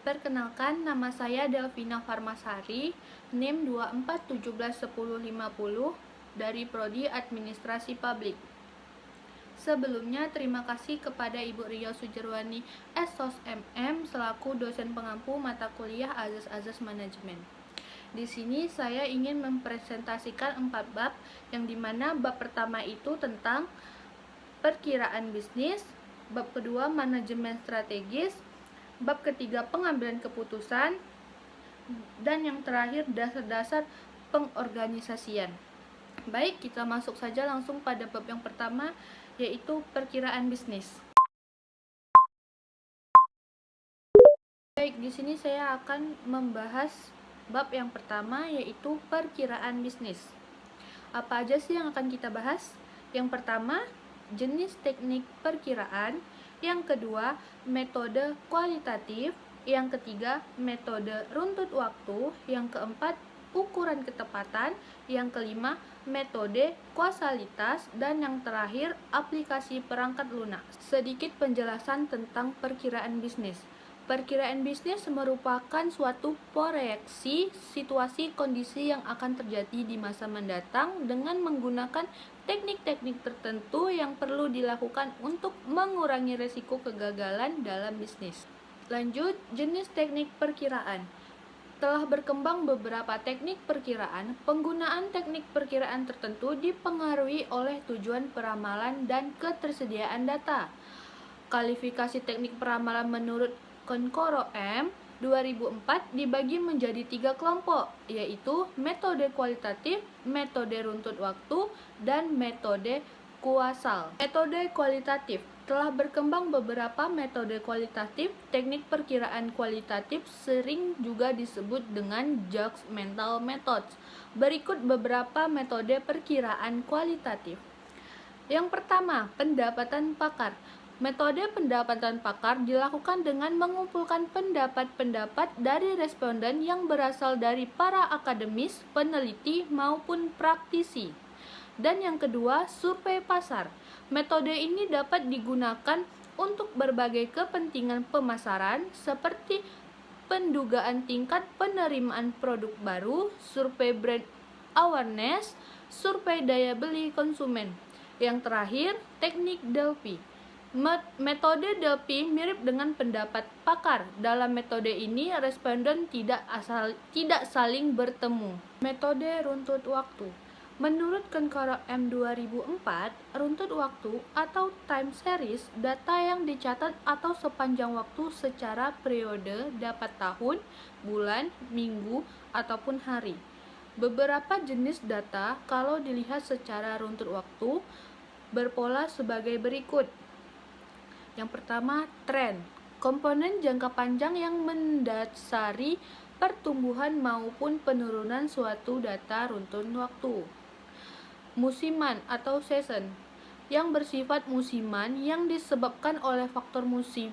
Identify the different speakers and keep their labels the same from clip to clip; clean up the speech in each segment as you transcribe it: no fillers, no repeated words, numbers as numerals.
Speaker 1: Perkenalkan, nama saya Delvina Farmasari, NIM 24171050 dari Prodi Administrasi Publik. Sebelumnya, terima kasih kepada Ibu Rio Sujarwani SOS MM selaku dosen pengampu mata kuliah Azas-Azas Manajemen. Di sini saya ingin mempresentasikan 4 bab, yang dimana bab pertama itu tentang perkiraan bisnis, bab kedua manajemen strategis, bab ketiga pengambilan keputusan, dan yang terakhir dasar-dasar pengorganisasian. Baik, kita masuk saja langsung pada bab yang pertama, yaitu perkiraan bisnis. Baik, di sini saya akan membahas bab yang pertama, yaitu perkiraan bisnis. Apa aja sih yang akan kita bahas? Yang pertama, jenis teknik perkiraan. Yang kedua, metode kualitatif. Yang ketiga, metode runtut waktu. Yang keempat, ukuran ketepatan. Yang kelima, metode kausalitas. Dan yang terakhir, aplikasi perangkat lunak. Sedikit penjelasan tentang perkiraan bisnis. Perkiraan bisnis merupakan suatu proyeksi situasi kondisi yang akan terjadi di masa mendatang dengan menggunakan teknik-teknik tertentu yang perlu dilakukan untuk mengurangi risiko kegagalan dalam bisnis. Lanjut, jenis teknik perkiraan. Telah berkembang beberapa teknik perkiraan. Penggunaan teknik perkiraan tertentu dipengaruhi oleh tujuan peramalan dan ketersediaan data. Kualifikasi teknik peramalan menurut Konkoro M 2004 dibagi menjadi 3 kelompok, yaitu metode kualitatif, metode runtut waktu, dan metode kuasal. Metode kualitatif. Telah berkembang beberapa metode kualitatif. Teknik perkiraan kualitatif sering juga disebut dengan judgmental methods. Berikut beberapa metode perkiraan kualitatif. Yang pertama, pendapatan pakar. Metode pendapatan pakar dilakukan dengan mengumpulkan pendapat-pendapat dari responden yang berasal dari para akademis, peneliti, maupun praktisi. Dan yang kedua, survei pasar. Metode ini dapat digunakan untuk berbagai kepentingan pemasaran seperti pendugaan tingkat penerimaan produk baru, survei brand awareness, survei daya beli konsumen. Yang terakhir, teknik Delphi. Metode Delphi mirip dengan pendapat pakar. Dalam metode ini, responden tidak saling bertemu. Metode runtut waktu. Menurut Konkoro M 2004, runtut waktu atau time series data yang dicatat atau sepanjang waktu secara periode dapat tahun, bulan, minggu, ataupun hari. Beberapa jenis data kalau dilihat secara runtut waktu berpola sebagai berikut. Yang pertama, tren. Komponen jangka panjang yang mendasari pertumbuhan maupun penurunan suatu data runtut waktu. Musiman atau season, yang bersifat musiman yang disebabkan oleh faktor musim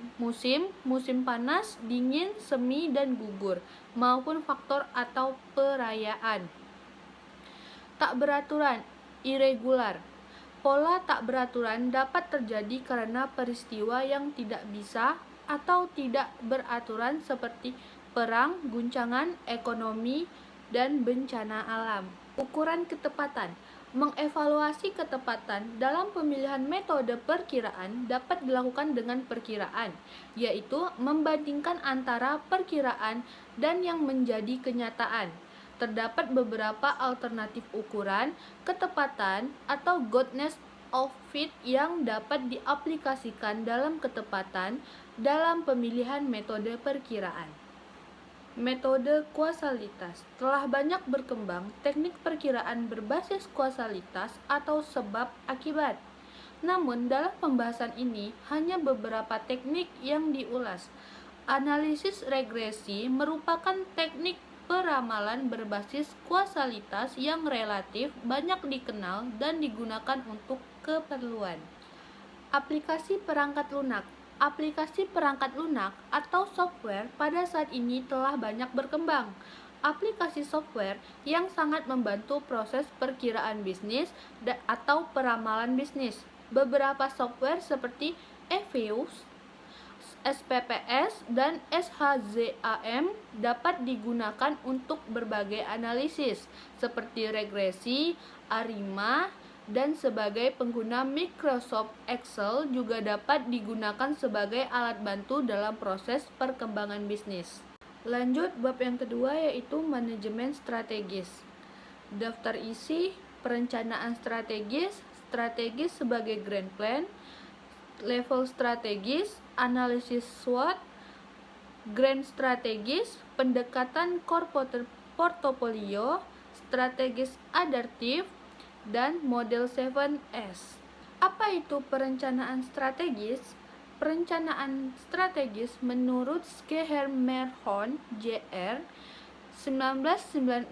Speaker 1: panas, dingin, semi, dan gugur, maupun faktor atau perayaan. Tak beraturan, irregular. Pola tak beraturan dapat terjadi karena peristiwa yang tidak bisa atau tidak beraturan seperti perang, guncangan ekonomi, dan bencana alam. Ukuran ketepatan. Mengevaluasi ketepatan dalam pemilihan metode perkiraan dapat dilakukan dengan perkiraan, yaitu membandingkan antara perkiraan dan yang menjadi kenyataan. Terdapat beberapa alternatif ukuran ketepatan atau goodness of fit yang dapat diaplikasikan dalam ketepatan dalam pemilihan metode perkiraan. Metode kausalitas. Telah banyak berkembang teknik perkiraan berbasis kausalitas atau sebab akibat. Namun, dalam pembahasan ini hanya beberapa teknik yang diulas. Analisis regresi merupakan teknik peramalan berbasis kausalitas yang relatif banyak dikenal dan digunakan untuk keperluan. Aplikasi perangkat lunak. Aplikasi perangkat lunak atau software pada saat ini telah banyak berkembang. Aplikasi software yang sangat membantu proses perkiraan bisnis atau peramalan bisnis. Beberapa software seperti Eveus, SPPS, dan SHZAM dapat digunakan untuk berbagai analisis seperti regresi, ARIMA, dan sebagai pengguna Microsoft Excel juga dapat digunakan sebagai alat bantu dalam proses perkembangan bisnis. Lanjut bab yang kedua yaitu manajemen strategis. Daftar isi perencanaan strategis sebagai grand plan, level strategis, analisis SWOT, grand strategis, pendekatan core portofolio, strategis adaptif, dan model 7S. Apa itu perencanaan strategis? Perencanaan strategis menurut Schermerhorn, Jr. 1996,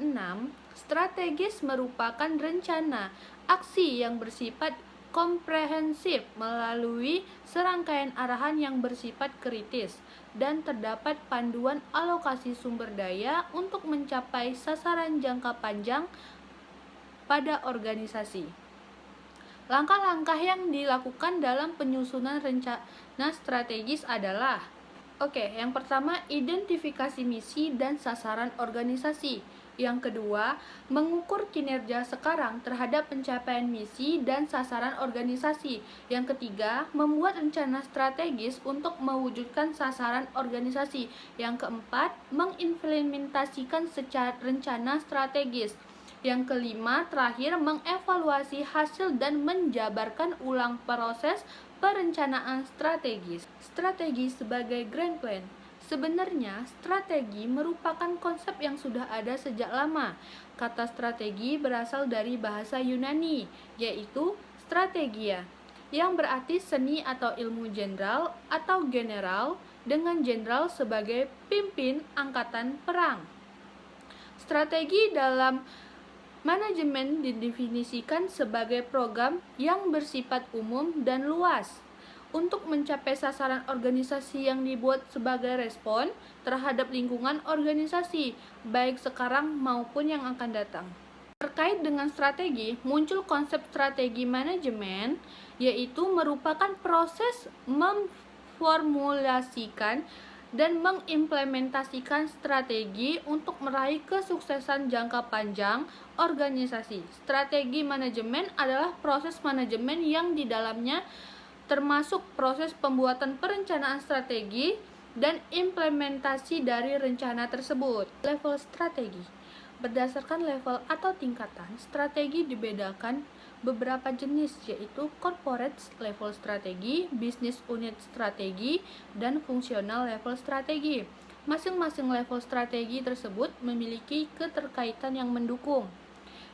Speaker 1: strategis merupakan rencana aksi yang bersifat komprehensif melalui serangkaian arahan yang bersifat kritis dan terdapat panduan alokasi sumber daya untuk mencapai sasaran jangka panjang pada organisasi. Langkah-langkah yang dilakukan dalam penyusunan rencana strategis adalah yang pertama, identifikasi misi dan sasaran organisasi. Yang kedua, mengukur kinerja sekarang terhadap pencapaian misi dan sasaran organisasi. Yang ketiga, membuat rencana strategis untuk mewujudkan sasaran organisasi. Yang keempat, mengimplementasikan secara rencana strategis. Yang kelima, terakhir, mengevaluasi hasil dan menjabarkan ulang proses perencanaan strategis. Strategi sebagai grand plan. Sebenarnya, strategi merupakan konsep yang sudah ada sejak lama. Kata strategi berasal dari bahasa Yunani, yaitu strategia, yang berarti seni atau ilmu jenderal atau general, dengan jenderal sebagai pimpin angkatan perang. Strategi dalam manajemen didefinisikan sebagai program yang bersifat umum dan luas untuk mencapai sasaran organisasi yang dibuat sebagai respon terhadap lingkungan organisasi, baik sekarang maupun yang akan datang. Terkait dengan strategi, muncul konsep strategi manajemen, yaitu merupakan proses memformulasikan dan mengimplementasikan strategi untuk meraih kesuksesan jangka panjang organisasi. Strategi manajemen adalah proses manajemen yang di dalamnya termasuk proses pembuatan perencanaan strategi dan implementasi dari rencana tersebut. Level strategi. Berdasarkan level atau tingkatan, strategi dibedakan beberapa jenis, yaitu corporate level strategi, business unit strategi, dan fungsional level strategi. Masing-masing level strategi tersebut memiliki keterkaitan yang mendukung.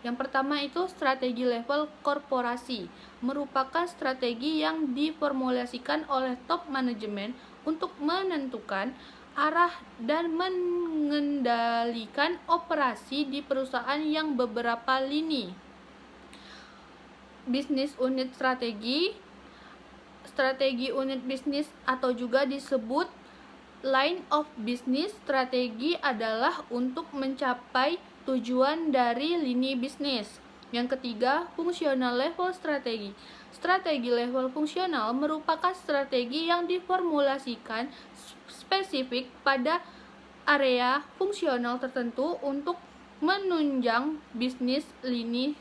Speaker 1: Yang pertama itu strategi level korporasi, merupakan strategi yang diformulasikan oleh top manajemen untuk menentukan arah dan mengendalikan operasi di perusahaan yang beberapa lini. Business unit strategi, strategi unit bisnis atau juga disebut line of business strategi adalah untuk mencapai tujuan dari lini bisnis. Yang ketiga, fungsional level strategi. Strategi level fungsional merupakan strategi yang diformulasikan spesifik pada area fungsional tertentu untuk menunjang bisnis lini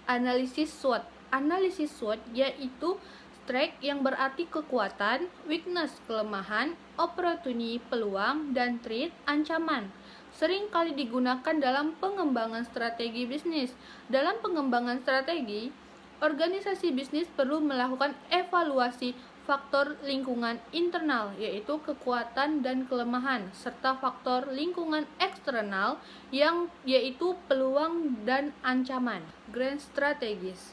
Speaker 1: analisis SWOT. Analisis SWOT yaitu strength yang berarti kekuatan, weakness kelemahan, opportunity peluang, dan threat ancaman. Sering kali digunakan dalam pengembangan strategi bisnis. Dalam pengembangan strategi, organisasi bisnis perlu melakukan evaluasi faktor lingkungan internal, yaitu kekuatan dan kelemahan, serta faktor lingkungan eksternal, yang yaitu peluang dan ancaman. Grand strategis.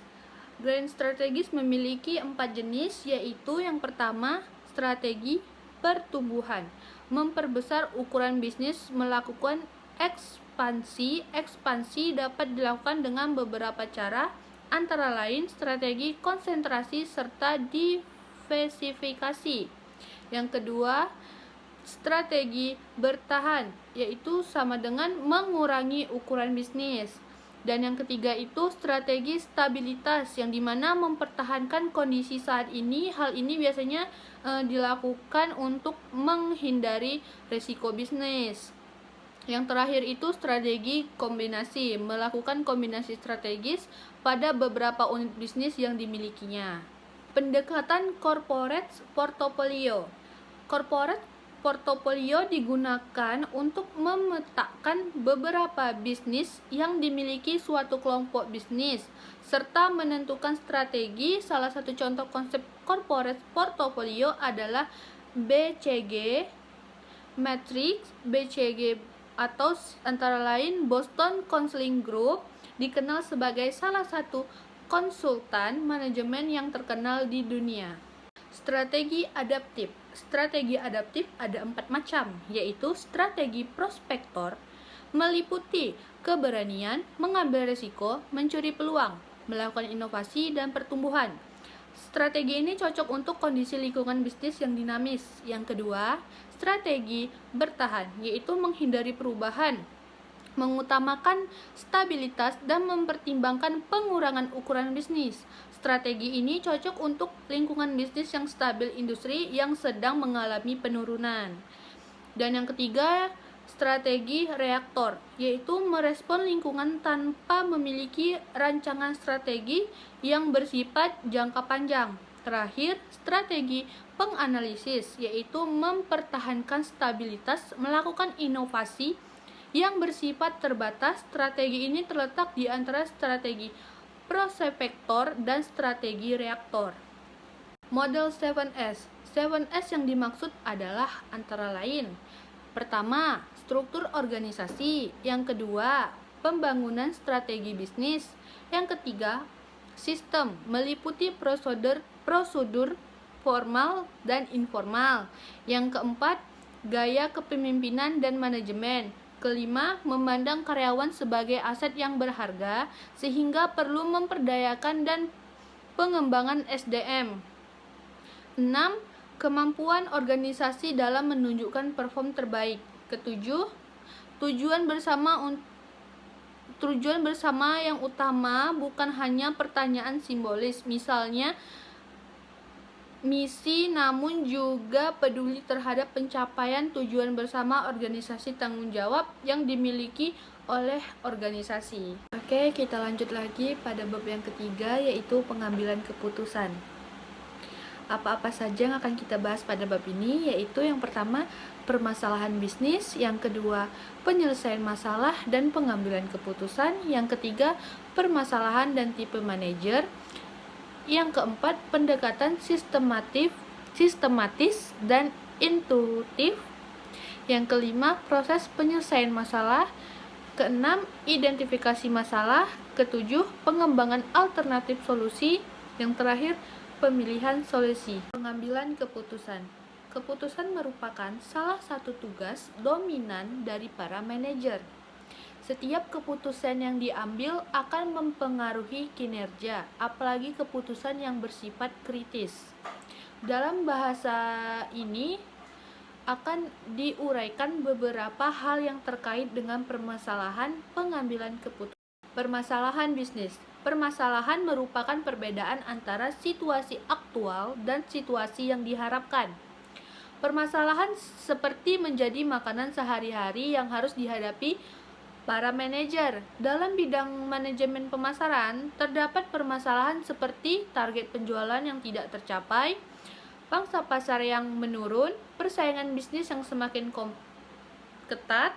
Speaker 1: Grand strategis memiliki 4 jenis, yaitu yang pertama, strategi pertumbuhan. Memperbesar ukuran bisnis, melakukan ekspansi. Ekspansi dapat dilakukan dengan beberapa cara, antara lain strategi konsentrasi serta diversifikasi. Yang kedua, strategi bertahan, yaitu sama dengan mengurangi ukuran bisnis. Dan yang ketiga itu strategi stabilitas, yang dimana mempertahankan kondisi saat ini. Hal ini biasanya dilakukan untuk menghindari risiko bisnis. Yang terakhir itu strategi kombinasi, melakukan kombinasi strategis pada beberapa unit bisnis yang dimilikinya. Pendekatan corporate portfolio. Corporate portofolio digunakan untuk memetakan beberapa bisnis yang dimiliki suatu kelompok bisnis, serta menentukan strategi. Salah satu contoh konsep corporate portfolio adalah BCG Matrix. BCG atau antara lain Boston Consulting Group dikenal sebagai salah satu konsultan manajemen yang terkenal di dunia. Strategi adaptif. Strategi adaptif ada 4 macam, yaitu strategi prospektor, meliputi keberanian, mengambil risiko, mencuri peluang, melakukan inovasi dan pertumbuhan. Strategi ini cocok untuk kondisi lingkungan bisnis yang dinamis. Yang kedua, strategi bertahan, yaitu menghindari perubahan, mengutamakan stabilitas dan mempertimbangkan pengurangan ukuran bisnis. Strategi ini cocok untuk lingkungan bisnis yang stabil, industri yang sedang mengalami penurunan. Dan yang ketiga, strategi reaktor, yaitu merespon lingkungan tanpa memiliki rancangan strategi yang bersifat jangka panjang. Terakhir, strategi penganalisis, yaitu mempertahankan stabilitas, melakukan inovasi yang bersifat terbatas. Strategi ini terletak di antara strategi prospektor dan strategi reaktor. Model 7S. 7S yang dimaksud adalah antara lain: pertama, struktur organisasi; yang kedua, pembangunan strategi bisnis; yang ketiga, sistem, meliputi prosedur formal dan informal; yang keempat, gaya kepemimpinan dan manajemen; kelima, memandang karyawan sebagai aset yang berharga sehingga perlu memperdayakan dan pengembangan SDM. 6. Kemampuan organisasi dalam menunjukkan perform terbaik. Ketujuh, tujuan bersama yang utama, bukan hanya pertanyaan simbolis, misalnya misi, namun juga peduli terhadap pencapaian tujuan bersama organisasi, tanggung jawab yang dimiliki oleh organisasi. Oke, kita lanjut lagi pada bab yang ketiga, yaitu pengambilan keputusan. Apa-apa saja yang akan kita bahas pada bab ini, yaitu yang pertama, permasalahan bisnis; yang kedua, penyelesaian masalah dan pengambilan keputusan; yang ketiga, permasalahan dan tipe manajer; yang keempat, pendekatan sistematis dan intuitif; yang kelima, proses penyelesaian masalah; keenam, identifikasi masalah; ketujuh, pengembangan alternatif solusi; yang terakhir, pemilihan solusi. Pengambilan keputusan. Keputusan merupakan salah satu tugas dominan dari para manajer. Setiap keputusan yang diambil akan mempengaruhi kinerja, apalagi keputusan yang bersifat kritis. Dalam bahasa ini akan diuraikan beberapa hal yang terkait dengan permasalahan pengambilan keputusan. Permasalahan bisnis. Permasalahan merupakan perbedaan antara situasi aktual dan situasi yang diharapkan. Permasalahan seperti menjadi makanan sehari-hari yang harus dihadapi para manajer. Dalam bidang manajemen pemasaran, terdapat permasalahan seperti target penjualan yang tidak tercapai, pangsa pasar yang menurun, persaingan bisnis yang semakin ketat,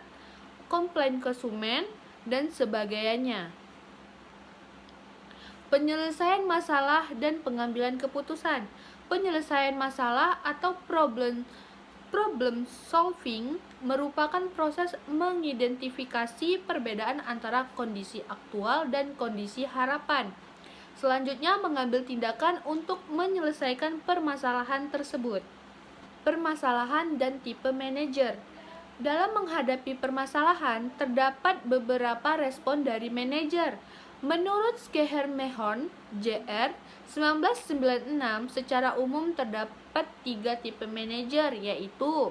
Speaker 1: komplain konsumen, dan sebagainya. Penyelesaian masalah dan pengambilan keputusan. Penyelesaian masalah atau problem solving merupakan proses mengidentifikasi perbedaan antara kondisi aktual dan kondisi harapan. Selanjutnya, mengambil tindakan untuk menyelesaikan permasalahan tersebut. Permasalahan dan tipe manajer. Dalam menghadapi permasalahan, terdapat beberapa respon dari manajer. Menurut Schermerhorn, Jr. 1996, secara umum terdapat 3 tipe manajer, yaitu: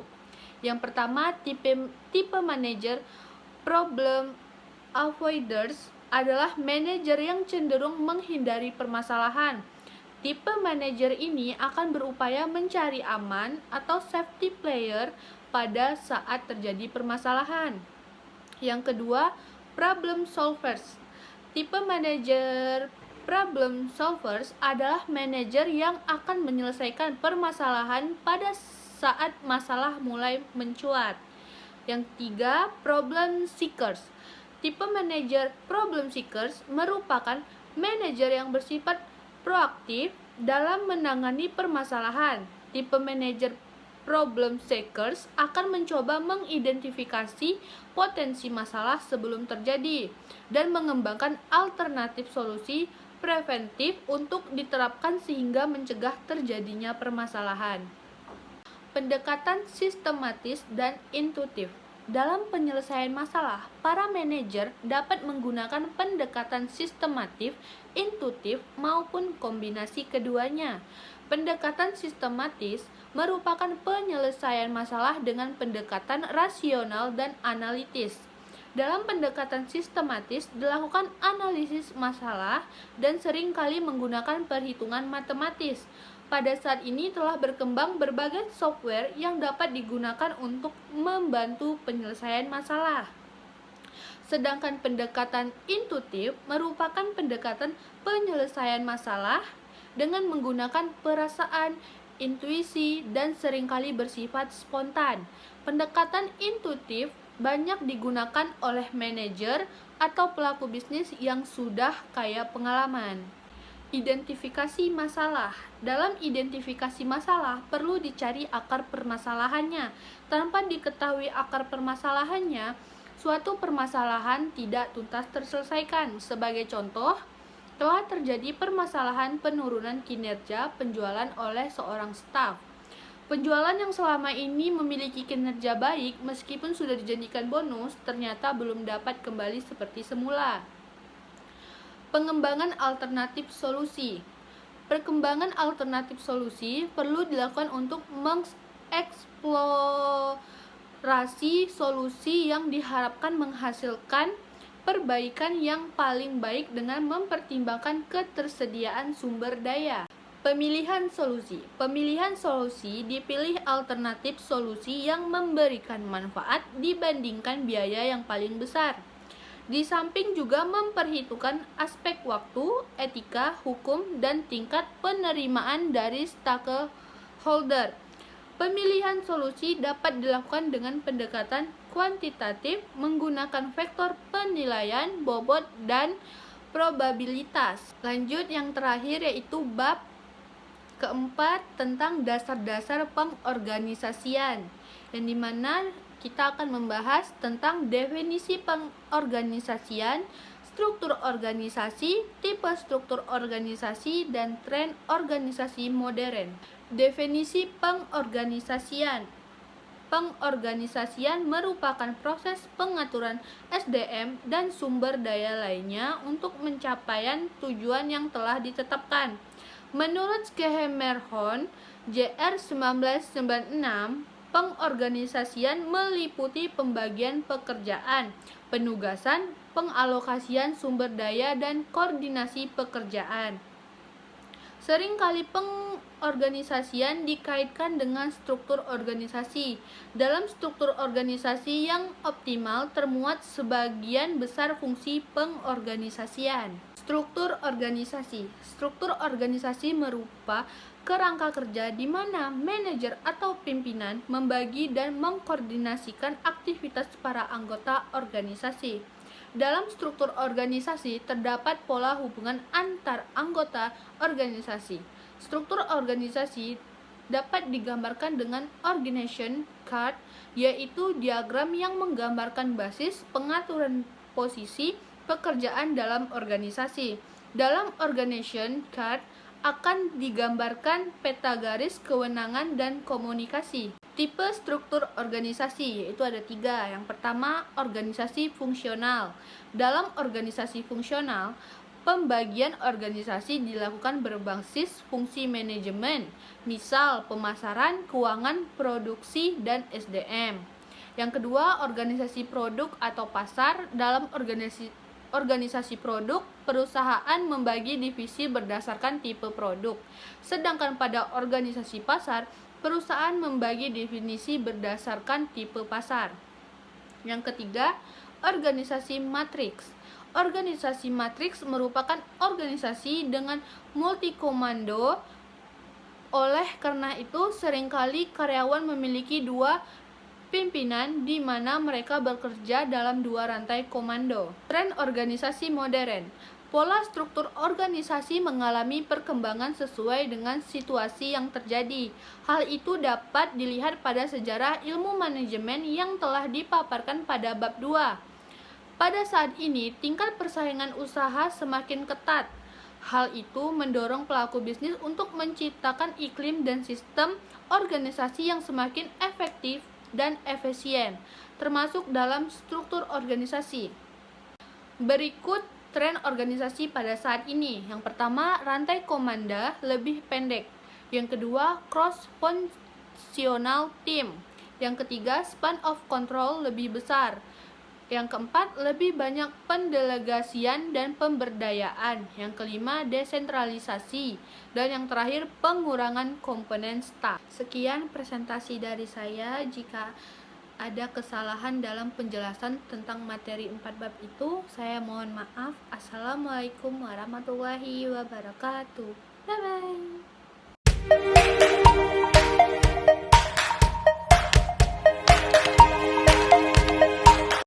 Speaker 1: yang pertama, tipe manajer problem avoiders, adalah manajer yang cenderung menghindari permasalahan. Tipe manajer ini akan berupaya mencari aman atau safety player pada saat terjadi permasalahan. Yang kedua, problem solvers. Tipe manajer problem solvers adalah manajer yang akan menyelesaikan permasalahan pada saat masalah mulai mencuat. Yang ketiga, problem seekers. Tipe manajer problem seekers merupakan manajer yang bersifat proaktif dalam menangani permasalahan. Tipe manajer problem seekers akan mencoba mengidentifikasi potensi masalah sebelum terjadi dan mengembangkan alternatif solusi preventif untuk diterapkan sehingga mencegah terjadinya permasalahan. Pendekatan sistematis dan intuitif. Dalam penyelesaian masalah, para manajer dapat menggunakan pendekatan sistematif, intuitif, maupun kombinasi keduanya. Pendekatan sistematis merupakan penyelesaian masalah dengan pendekatan rasional dan analitis. Dalam pendekatan sistematis, dilakukan analisis masalah dan seringkali menggunakan perhitungan matematis. Pada saat ini telah berkembang berbagai software yang dapat digunakan untuk membantu penyelesaian masalah. Sedangkan pendekatan intuitif merupakan pendekatan penyelesaian masalah dengan menggunakan perasaan, intuisi, dan seringkali bersifat spontan. Pendekatan intuitif banyak digunakan oleh manajer atau pelaku bisnis yang sudah kaya pengalaman. Identifikasi masalah. Dalam identifikasi masalah, perlu dicari akar permasalahannya. Tanpa diketahui akar permasalahannya, suatu permasalahan tidak tuntas terselesaikan. Sebagai contoh, telah terjadi permasalahan penurunan kinerja penjualan oleh seorang staf. Penjualan yang selama ini memiliki kinerja baik meskipun sudah dijanjikan bonus, ternyata belum dapat kembali seperti semula. Pengembangan alternatif solusi. Perkembangan alternatif solusi perlu dilakukan untuk mengeksplorasi solusi yang diharapkan menghasilkan perbaikan yang paling baik dengan mempertimbangkan ketersediaan sumber daya. Pemilihan solusi. Pemilihan solusi dipilih alternatif solusi yang memberikan manfaat dibandingkan biaya yang paling besar. Di samping juga memperhitungkan aspek waktu, etika, hukum, dan tingkat penerimaan dari stakeholder. Pemilihan solusi dapat dilakukan dengan pendekatan kuantitatif menggunakan vektor penilaian, bobot, dan probabilitas. Lanjut yang terakhir yaitu bab keempat tentang dasar-dasar pengorganisasian, yang dimana kita akan membahas tentang definisi pengorganisasian, struktur organisasi, tipe struktur organisasi, dan tren organisasi modern. Definisi pengorganisasian. Pengorganisasian merupakan proses pengaturan SDM dan sumber daya lainnya untuk mencapaian tujuan yang telah ditetapkan. Menurut Skemerhorn, JR 1996, pengorganisasian meliputi pembagian pekerjaan, penugasan, pengalokasian sumber daya, dan koordinasi pekerjaan. Seringkali pengorganisasian dikaitkan dengan struktur organisasi. Dalam struktur organisasi yang optimal termuat sebagian besar fungsi pengorganisasian. Struktur organisasi. Struktur organisasi merupakan kerangka kerja di mana manajer atau pimpinan membagi dan mengkoordinasikan aktivitas para anggota organisasi. Dalam struktur organisasi terdapat pola hubungan antar anggota organisasi. Struktur organisasi dapat digambarkan dengan organization chart, yaitu diagram yang menggambarkan basis pengaturan posisi pekerjaan dalam organisasi. Dalam organization chart akan digambarkan peta garis kewenangan dan komunikasi. Tipe struktur organisasi yaitu ada 3. Yang pertama, organisasi fungsional. Dalam organisasi fungsional, pembagian organisasi dilakukan berbasis fungsi manajemen, misal pemasaran, keuangan, produksi, dan SDM. Yang kedua, organisasi produk atau pasar. Dalam organisasi organisasi produk, perusahaan membagi divisi berdasarkan tipe produk. Sedangkan pada organisasi pasar, perusahaan membagi definisi berdasarkan tipe pasar. Yang ketiga, organisasi matriks. Organisasi matriks merupakan organisasi dengan multi-komando. Oleh karena itu, seringkali karyawan memiliki dua pimpinan di mana mereka bekerja dalam dua rantai komando. Tren organisasi modern. Pola struktur organisasi mengalami perkembangan sesuai dengan situasi yang terjadi. Hal itu dapat dilihat pada sejarah ilmu manajemen yang telah dipaparkan pada bab 2. Pada saat ini, tingkat persaingan usaha semakin ketat. Hal itu mendorong pelaku bisnis untuk menciptakan iklim dan sistem organisasi yang semakin efektif dan efisien, termasuk dalam struktur organisasi. Berikut tren organisasi pada saat ini. Yang pertama, rantai komanda lebih pendek. Yang kedua, cross-functional team. Yang ketiga, span of control lebih besar. Yang keempat, lebih banyak pendelegasian dan pemberdayaan. Yang kelima, desentralisasi. Dan yang terakhir, pengurangan komponen staf. Sekian presentasi dari saya. Jika ada kesalahan dalam penjelasan tentang materi 4 bab itu, saya mohon maaf. Assalamualaikum warahmatullahi wabarakatuh. Bye-bye.